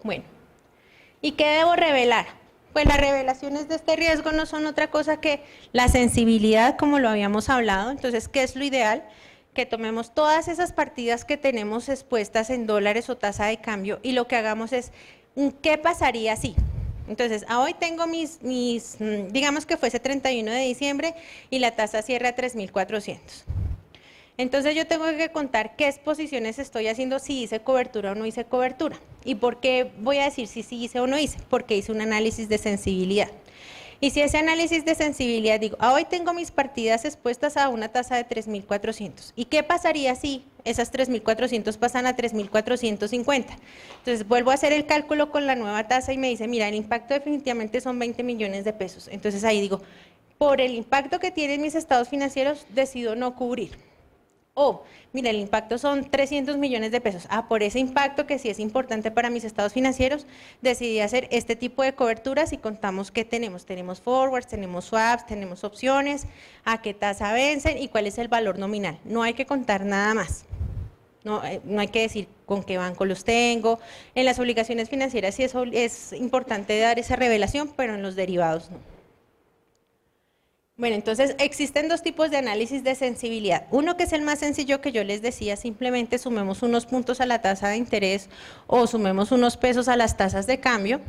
Bueno, ¿y qué debo revelar? Pues las revelaciones de este riesgo no son otra cosa que la sensibilidad, como lo habíamos hablado. Entonces, ¿qué es lo ideal? Que tomemos todas esas partidas que tenemos expuestas en dólares o tasa de cambio y lo que hagamos es, ¿qué pasaría si? Entonces, hoy tengo digamos que fuese 31 de diciembre y la tasa cierra a 3.400. Entonces yo tengo que contar qué exposiciones estoy haciendo, si hice cobertura o no hice cobertura. ¿Y por qué voy a decir si sí hice o no hice? Porque hice un análisis de sensibilidad. Y si ese análisis de sensibilidad digo, hoy tengo mis partidas expuestas a una tasa de 3.400. ¿Y qué pasaría si esas 3.400 pasan a 3.450? Entonces vuelvo a hacer el cálculo con la nueva tasa y me dice, mira, el impacto definitivamente son 20 millones de pesos. Entonces ahí digo, por el impacto que tienen mis estados financieros, decido no cubrir. Mira, el impacto son 300 millones de pesos. Por ese impacto que sí es importante para mis estados financieros, decidí hacer este tipo de coberturas y contamos qué tenemos. Tenemos forwards, tenemos swaps, tenemos opciones, a qué tasa vencen y cuál es el valor nominal. No hay que contar nada más. No hay que decir con qué banco los tengo. En las obligaciones financieras sí es importante dar esa revelación, pero en los derivados no. Bueno, entonces existen dos tipos de análisis de sensibilidad. Uno que es el más sencillo que yo les decía, simplemente sumemos unos puntos a la tasa de interés o sumemos unos pesos a las tasas de cambio,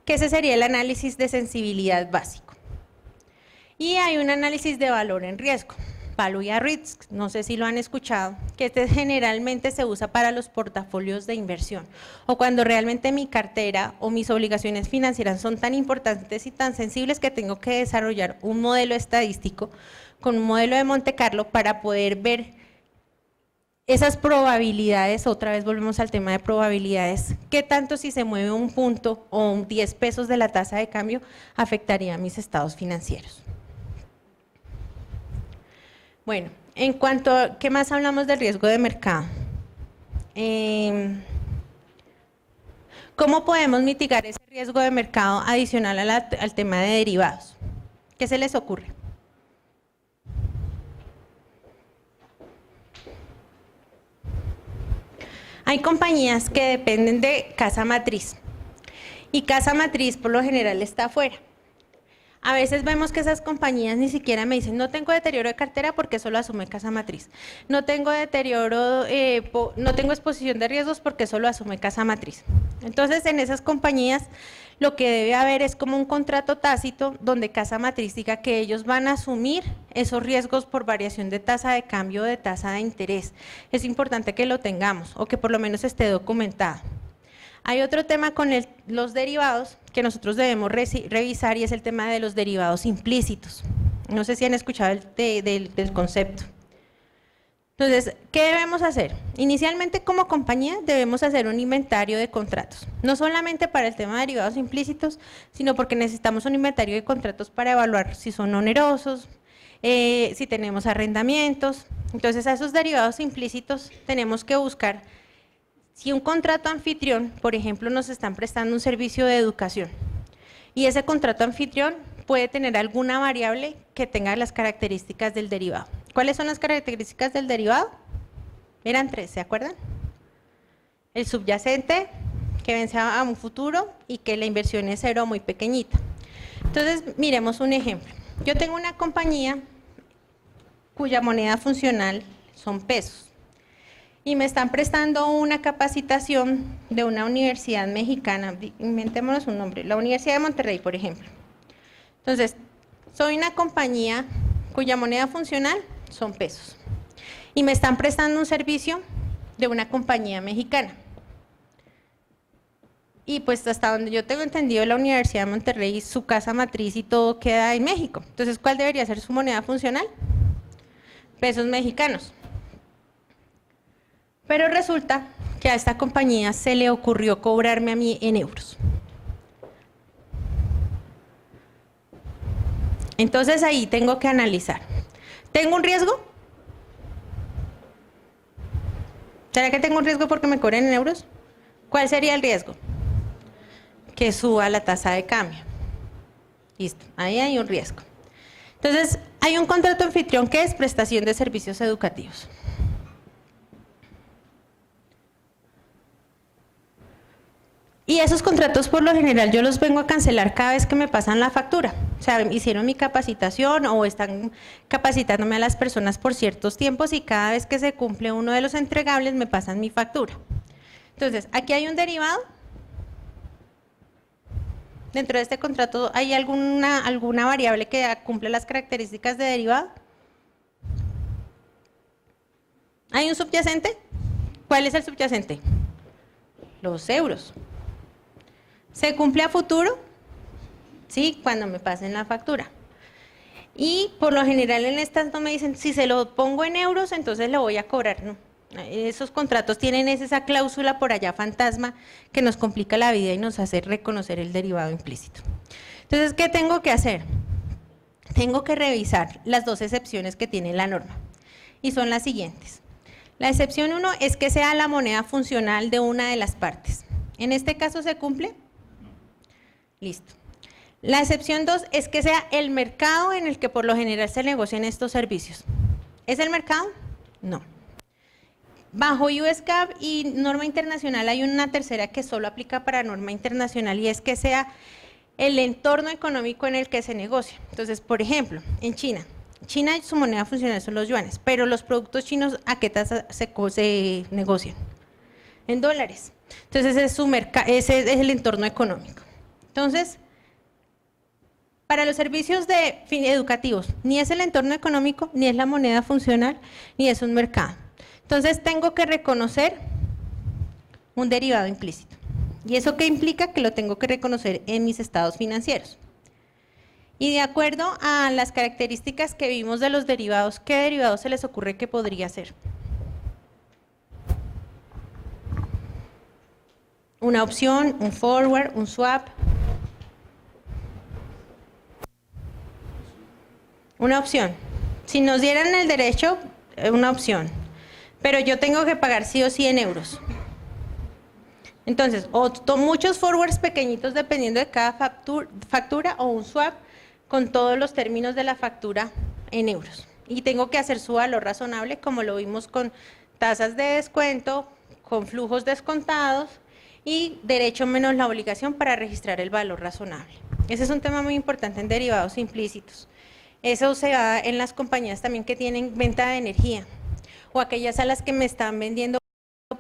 que ese sería el análisis de sensibilidad básico. Y hay un análisis de valor en riesgo, Value at Risk, no sé si lo han escuchado, que este generalmente se usa para los portafolios de inversión o cuando realmente mi cartera o mis obligaciones financieras son tan importantes y tan sensibles que tengo que desarrollar un modelo estadístico con un modelo de Monte Carlo para poder ver esas probabilidades. Otra vez volvemos al tema de probabilidades, qué tanto si se mueve un punto o 10 pesos de la tasa de cambio afectaría a mis estados financieros. Bueno, en cuanto a qué más hablamos del riesgo de mercado, ¿cómo podemos mitigar ese riesgo de mercado adicional al tema de derivados? ¿Qué se les ocurre? Hay compañías que dependen de casa matriz y casa matriz por lo general está afuera. A veces vemos que esas compañías ni siquiera me dicen, no tengo deterioro de cartera porque eso lo asume casa matriz. No tengo deterioro, no tengo exposición de riesgos porque eso lo asume casa matriz. Entonces, en esas compañías lo que debe haber es como un contrato tácito donde casa matriz diga que ellos van a asumir esos riesgos por variación de tasa de cambio o de tasa de interés. Es importante que lo tengamos o que por lo menos esté documentado. Hay otro tema con los derivados que nosotros debemos revisar y es el tema de los derivados implícitos. No sé si han escuchado del concepto. Entonces, ¿qué debemos hacer? Inicialmente como compañía debemos hacer un inventario de contratos, no solamente para el tema de derivados implícitos, sino porque necesitamos un inventario de contratos para evaluar si son onerosos, si tenemos arrendamientos. Entonces, a esos derivados implícitos tenemos que buscar si un contrato anfitrión, por ejemplo, nos están prestando un servicio de educación y ese contrato anfitrión puede tener alguna variable que tenga las características del derivado. ¿Cuáles son las características del derivado? Eran 3, ¿se acuerdan? El subyacente, que vence a un futuro y que la inversión es cero o muy pequeñita. Entonces, miremos un ejemplo. Yo tengo una compañía cuya moneda funcional son pesos y me están prestando una capacitación de una universidad mexicana, inventémonos un nombre, la Universidad de Monterrey, por ejemplo. Entonces, soy una compañía cuya moneda funcional son pesos y me están prestando un servicio de una compañía mexicana. Y pues hasta donde yo tengo entendido, la Universidad de Monterrey, su casa matriz y todo queda en México. Entonces, ¿cuál debería ser su moneda funcional? Pesos mexicanos. Pero resulta que a esta compañía se le ocurrió cobrarme a mí en euros. Entonces ahí tengo que analizar. ¿Tengo un riesgo? ¿Será que tengo un riesgo porque me cobren en euros? ¿Cuál sería el riesgo? Que suba la tasa de cambio. Listo, ahí hay un riesgo. Entonces, hay un contrato anfitrión que es prestación de servicios educativos. Y esos contratos por lo general yo los vengo a cancelar cada vez que me pasan la factura. O sea, hicieron mi capacitación o están capacitándome a las personas por ciertos tiempos y cada vez que se cumple uno de los entregables me pasan mi factura. Entonces, aquí hay un derivado. Dentro de este contrato hay alguna variable que cumple las características de derivado. ¿Hay un subyacente? ¿Cuál es el subyacente? Los euros. ¿Se cumple a futuro? Sí, cuando me pasen la factura. Y por lo general en estas no me dicen, si se lo pongo en euros, entonces le voy a cobrar. No. Esos contratos tienen esa cláusula por allá fantasma que nos complica la vida y nos hace reconocer el derivado implícito. Entonces, ¿qué tengo que hacer? Tengo que revisar las dos excepciones que tiene la norma. Y son las siguientes. La excepción 1 es que sea la moneda funcional de una de las partes. ¿En este caso se cumple? Listo. La excepción 2 es que sea el mercado en el que por lo general se negocian estos servicios. ¿Es el mercado? No. Bajo US GAAP y norma internacional hay una tercera que solo aplica para norma internacional y es que sea el entorno económico en el que se negocia. Entonces, por ejemplo, en China su moneda funcional son los yuanes, pero los productos chinos, ¿a qué tasa se negocian? En dólares. Entonces, ese es el entorno económico. Entonces, para los servicios educativos, ni es el entorno económico, ni es la moneda funcional, ni es un mercado. Entonces, tengo que reconocer un derivado implícito. ¿Y eso qué implica? Que lo tengo que reconocer en mis estados financieros. Y de acuerdo a las características que vimos de los derivados, ¿qué derivado se les ocurre que podría ser? Una opción, un forward, un swap. Una opción. Si nos dieran el derecho, una opción. Pero yo tengo que pagar sí o sí en euros. Entonces, muchos forwards pequeñitos dependiendo de cada factura o un swap con todos los términos de la factura en euros. Y tengo que hacer su valor razonable, como lo vimos con tasas de descuento, con flujos descontados y derecho menos la obligación para registrar el valor razonable. Ese es un tema muy importante en derivados implícitos. Eso se da en las compañías también que tienen venta de energía o aquellas a las que me están vendiendo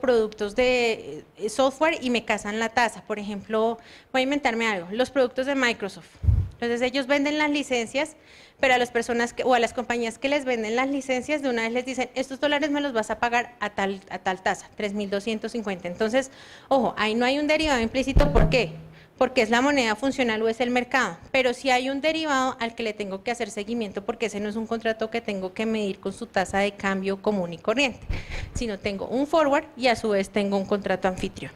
productos de software y me casan la tasa. Por ejemplo, voy a inventarme algo, los productos de Microsoft. Entonces ellos venden las licencias, pero a las personas o a las compañías que les venden las licencias de una vez les dicen, estos dólares me los vas a pagar a tal tasa, 3.250. Entonces, ojo, ahí no hay un derivado implícito, ¿por qué? Porque es la moneda funcional o es el mercado, pero sí hay un derivado al que le tengo que hacer seguimiento porque ese no es un contrato que tengo que medir con su tasa de cambio común y corriente, sino tengo un forward y a su vez tengo un contrato anfitrión.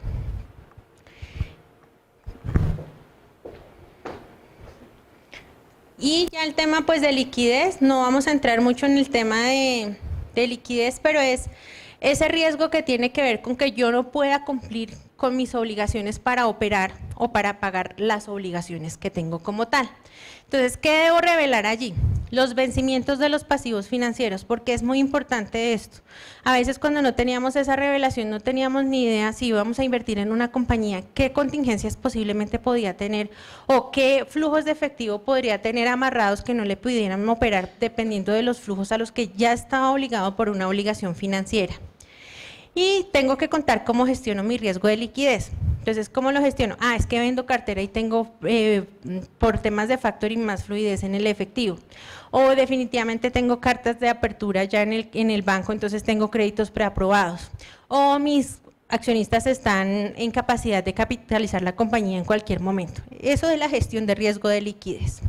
Y ya el tema pues de liquidez, no vamos a entrar mucho en el tema de liquidez, pero es ese riesgo que tiene que ver con que yo no pueda cumplir con mis obligaciones para operar o para pagar las obligaciones que tengo como tal. Entonces, ¿qué debo revelar allí? Los vencimientos de los pasivos financieros, porque es muy importante esto. A veces cuando no teníamos esa revelación, no teníamos ni idea si íbamos a invertir en una compañía, qué contingencias posiblemente podía tener o qué flujos de efectivo podría tener amarrados que no le pudieran operar dependiendo de los flujos a los que ya estaba obligado por una obligación financiera. Y tengo que contar cómo gestiono mi riesgo de liquidez. Entonces, ¿cómo lo gestiono? Es que vendo cartera y tengo por temas de factoring más fluidez en el efectivo. O definitivamente tengo cartas de apertura ya en el banco, entonces tengo créditos preaprobados. O mis accionistas están en capacidad de capitalizar la compañía en cualquier momento. Eso es la gestión de riesgo de liquidez.